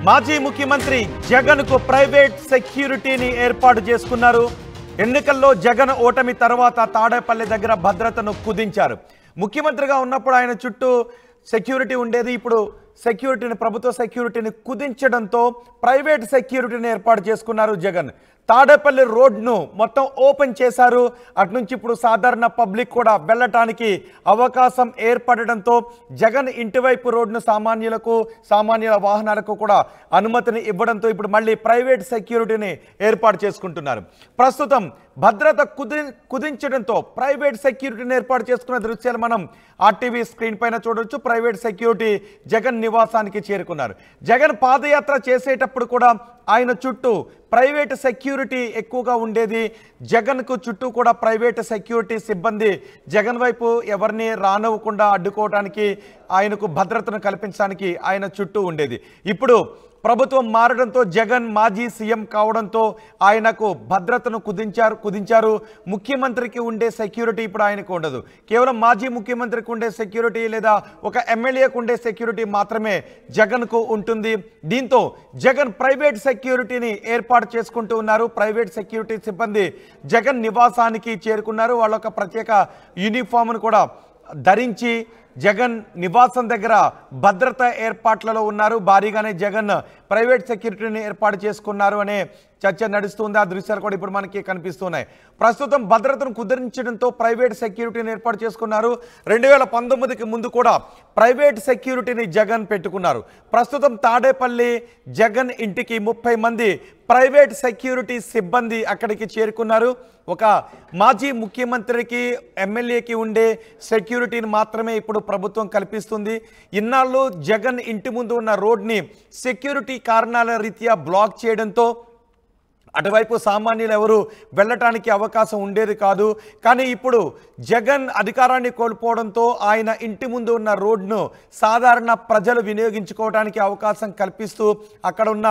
మాజీ ముఖ్యమంత్రి జగన్ కు ప్రైవేట్ సెక్యూరిటీని ఏర్పాటు చేసుకున్నారు. ఎన్నికల్లో జగన్ ఓటమి తర్వాత తాడేపల్లి దగ్గర భద్రతను కుదించారు. ముఖ్యమంత్రిగా ఉన్నప్పుడు ఆయన చుట్టూ సెక్యూరిటీ ఉండేది. ఇప్పుడు సెక్యూరిటీని, ప్రభుత్వ సెక్యూరిటీని కుదించడంతో ప్రైవేట్ సెక్యూరిటీని ఏర్పాటు చేసుకున్నారు జగన్. తాడేపల్లి రోడ్ను మొత్తం ఓపెన్ చేశారు. అటునుంచి ఇప్పుడు సాధారణ పబ్లిక్ కూడా వెళ్ళటానికి అవకాశం ఏర్పడడంతో జగన్ ఇంటివైపు రోడ్ను సామాన్యుల వాహనాలకు కూడా అనుమతిని ఇవ్వడంతో ఇప్పుడు మళ్ళీ ప్రైవేట్ సెక్యూరిటీని ఏర్పాటు చేసుకుంటున్నారు. ప్రస్తుతం భద్రత కుదించడంతో ప్రైవేట్ సెక్యూరిటీని ఏర్పాటు చేసుకున్న దృశ్యాలు మనం ఆర్టీవీ స్క్రీన్ పైన చూడొచ్చు. ప్రైవేట్ సెక్యూరిటీ జగన్ నివాసానికి చేరుకున్నారు. జగన్ పాదయాత్ర చేసేటప్పుడు కూడా ఆయన చుట్టూ ప్రైవేట్ సెక్యూరిటీ ఎక్కువగా ఉండేది. జగన్కు చుట్టూ కూడా ప్రైవేట్ సెక్యూరిటీ సిబ్బంది జగన్ వైపు ఎవరిని రానివ్వకుండా అడ్డుకోవడానికి, ఆయనకు భద్రతను కల్పించడానికి ఆయన చుట్టూ ఉండేది. ఇప్పుడు ప్రభుత్వం మారడంతో, జగన్ మాజీ సీఎం కావడంతో ఆయనకు భద్రతను కుదించారు. ముఖ్యమంత్రికి ఉండే సెక్యూరిటీ ఇప్పుడు ఆయనకు ఉండదు. కేవలం మాజీ ముఖ్యమంత్రికి ఉండే సెక్యూరిటీ లేదా ఒక ఎమ్మెల్యేకు ఉండే సెక్యూరిటీ మాత్రమే జగన్కు ఉంటుంది. దీంతో జగన్ ప్రైవేట్ సెక్యూరిటీని ఏర్పాటు చేసుకుంటూ ఉన్నారు. ప్రైవేట్ సెక్యూరిటీ సిబ్బంది జగన్ నివాసానికి చేరుకున్నారు. వాళ్ళొక ప్రత్యేక యూనిఫామ్ను కూడా ధరించి జగన్ నివాసం దగ్గర భద్రత ఏర్పాట్లలో ఉన్నారు. భారీగానే జగన్ ప్రైవేట్ సెక్యూరిటీని ఏర్పాటు చేసుకున్నారు అనే చర్చ నడుస్తుంది. ఆ దృశ్యాలు కూడా ఇప్పుడు మనకి కనిపిస్తున్నాయి. ప్రస్తుతం భద్రతను కుదించడంతో ప్రైవేట్ సెక్యూరిటీని ఏర్పాటు చేసుకున్నారు. 2019కి ముందు కూడా ప్రైవేట్ సెక్యూరిటీని జగన్ పెట్టుకున్నారు. ప్రస్తుతం తాడేపల్లి జగన్ ఇంటికి 30 మంది ప్రైవేట్ సెక్యూరిటీ సిబ్బంది అక్కడికి చేరుకున్నారు. ఒక మాజీ ముఖ్యమంత్రికి, ఎమ్మెల్యేకి ఉండే సెక్యూరిటీని మాత్రమే ఇప్పుడు ప్రభుత్వం కల్పిస్తుంది. ఇన్నాళ్ళు జగన్ ఇంటి ముందు ఉన్న రోడ్ని సెక్యూరిటీ కారణాల రీత్యా బ్లాక్ చేయడంతో అటువైపు సామాన్యులు ఎవరు వెళ్ళటానికి అవకాశం ఉండేది కాదు. కానీ ఇప్పుడు జగన్ అధికారాన్ని కోల్పోవడంతో ఆయన ఇంటి ముందు ఉన్న రోడ్ను సాధారణ ప్రజలు వినియోగించుకోవడానికి అవకాశం కల్పిస్తూ అక్కడ ఉన్న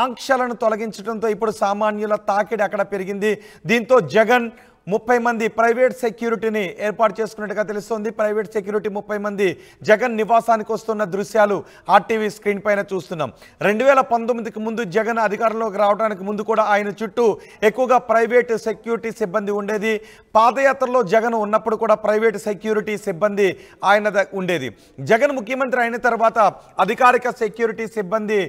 ఆంక్షలను తొలగించడంతో ఇప్పుడు సామాన్యుల తాకిడి అక్కడ పెరిగింది. దీంతో జగన్ 30 మంది ప్రైవేట్ సెక్యూరిటీని ఏర్పాటు చేసుకున్నట్టుగా తెలుస్తోంది. ప్రైవేట్ సెక్యూరిటీ 30 మంది జగన్ నివాసానికి వస్తున్న దృశ్యాలు ఆర్టీవీ స్క్రీన్ పైన చూస్తున్నాం. 2019కి ముందు జగన్ అధికారంలోకి రావడానికి ముందు కూడా ఆయన చుట్టూ ఎక్కువగా ప్రైవేట్ సెక్యూరిటీ సిబ్బంది ఉండేది. పాదయాత్రలో జగన్ ఉన్నప్పుడు కూడా ప్రైవేట్ సెక్యూరిటీ సిబ్బంది ఆయన ఉండేది. జగన్ ముఖ్యమంత్రి అయిన తర్వాత అధికారిక సెక్యూరిటీ సిబ్బంది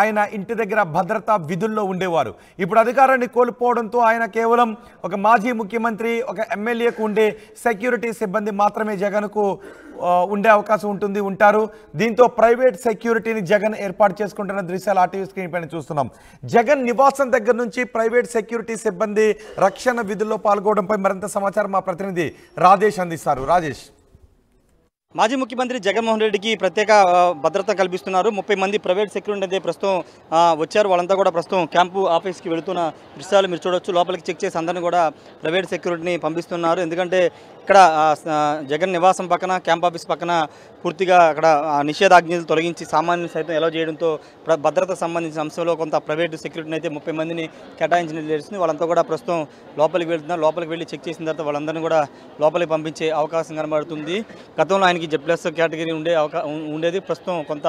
ఆయన ఇంటి దగ్గర భద్రతా విధుల్లో ఉండేవారు. ఇప్పుడు అధికారాన్ని కోల్పోవడంతో ఆయన కేవలం ఒక మాజీ ముఖ్యమంత్రి, ఒక ఎమ్మెల్యేకు ఉండే సెక్యూరిటీ సిబ్బంది మాత్రమే జగన్కు ఉండే అవకాశం ఉంటారు. దీంతో ప్రైవేట్ సెక్యూరిటీని జగన్ ఏర్పాటు చేసుకుంటున్న దృశ్యాలు ఆర్టీవీ స్క్రీన్ పైన చూస్తున్నాం. జగన్ నివాసం దగ్గర నుంచి ప్రైవేట్ సెక్యూరిటీ సిబ్బంది రక్షణ విధుల్లో పాల్గొనడంపై మరింత సమాచారం మా ప్రతినిధి రాజేష్ అందిస్తారు. రాజేష్, మాజీ ముఖ్యమంత్రి జగన్మోహన్ రెడ్డికి ప్రత్యేక భద్రత కల్పిస్తున్నారు. 30 మంది ప్రైవేట్ సెక్యూరిటీ అయితే ప్రస్తుతం వచ్చారు. వాళ్ళంతా కూడా ప్రస్తుతం క్యాంపు ఆఫీస్కి వెళుతున్న దృశ్యాలు మీరు చూడొచ్చు. లోపలికి చెక్ చేసి అందరినీ కూడా ప్రైవేట్ సెక్యూరిటీని పంపిస్తున్నారు. ఎందుకంటే ఇక్కడ జగన్ నివాసం పక్కన, క్యాంప్ ఆఫీస్ పక్కన పూర్తిగా అక్కడ నిషేధాజ్ఞలు తొలగించి సామాన్యులు సైతం ఎలా చేయడంతో భద్రతకు సంబంధించిన అంశంలో కొంత ప్రైవేట్ సెక్యూరిటీని అయితే 30 మందిని కేటాయించినట్టు తెలుస్తుంది. వాళ్ళంతా కూడా ప్రస్తుతం లోపలికి వెళ్తున్నారు. లోపలికి వెళ్ళి చెక్ చేసిన తర్వాత వాళ్ళందరినీ కూడా లోపలికి పంపించే అవకాశం కనబడుతుంది. గతంలో ఆయనకి జెడ్+ కేటగిరీ ఉండేది. ప్రస్తుతం కొంత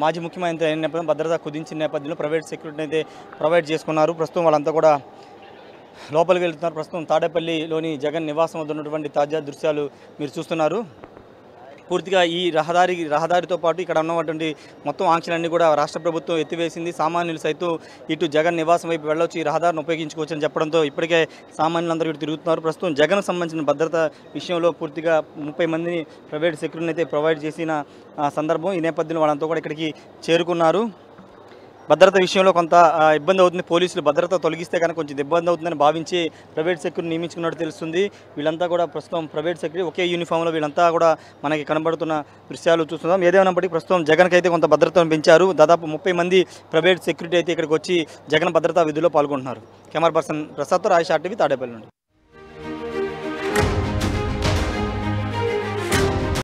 మాజీ ముఖ్యమంత్రి అయిన నేపథ్యంలో భద్రత కుదించిన నేపథ్యంలో ప్రైవేట్ సెక్యూరిటీని అయితే ప్రొవైడ్ చేసుకున్నారు. ప్రస్తుతం వాళ్ళంతా కూడా లోపలికి వెళ్తున్నారు. ప్రస్తుతం తాడేపల్లిలోని జగన్ నివాసం వద్ద ఉన్నటువంటి తాజా దృశ్యాలు మీరు చూస్తున్నారు. పూర్తిగా ఈ రహదారితో పాటు ఇక్కడ ఉన్నటువంటి మొత్తం ఆంక్షలన్నీ కూడా రాష్ట్ర ప్రభుత్వం ఎత్తివేసింది. సామాన్యులు సైతం ఇటు జగన్ నివాసం వైపు వెళ్ళొచ్చు, ఈ రహదారిని ఉపయోగించుకోవచ్చు అని చెప్పడంతో ఇప్పటికే సామాన్యులందరూ ఇటు తిరుగుతున్నారు. ప్రస్తుతం జగన్ సంబంధించిన భద్రత విషయంలో పూర్తిగా 30 మందిని ప్రైవేట్ సెక్యూరిటీని అయితే ప్రొవైడ్ చేసిన సందర్భం. ఈ నేపథ్యంలో వాళ్ళంతా కూడా ఇక్కడికి చేరుకున్నారు. భద్రత విషయంలో కొంత ఇబ్బంది అవుతుంది. పోలీసులు భద్రత తొలగిస్తే కనుక కొంచెం ఇబ్బంది అవుతుందని భావించి ప్రైవేట్ సెక్యూరిటీ నియమించుకున్నట్టు తెలుస్తుంది. వీళ్ళంతా కూడా ప్రస్తుతం ప్రైవేట్ సెక్యూరిటీ ఒకే యూనిఫామ్లో వీళ్ళంతా కూడా మనకి కనబడుతున్న దృశ్యాలు చూస్తున్నాం. ఏదేమైనప్పటికీ ప్రస్తుతం జగన్కి అయితే కొంత భద్రతను పెంచారు. దాదాపు 30 మంది ప్రైవేట్ సెక్యూరిటీ అయితే ఇక్కడికి వచ్చి జగన్ భద్రతా విధుల్లో పాల్గొంటున్నారు. కెమెరా పర్సన్ ప్రసాద్తో రాజేష్, ఆర్టీవీ, తాడేపల్లి నుండి.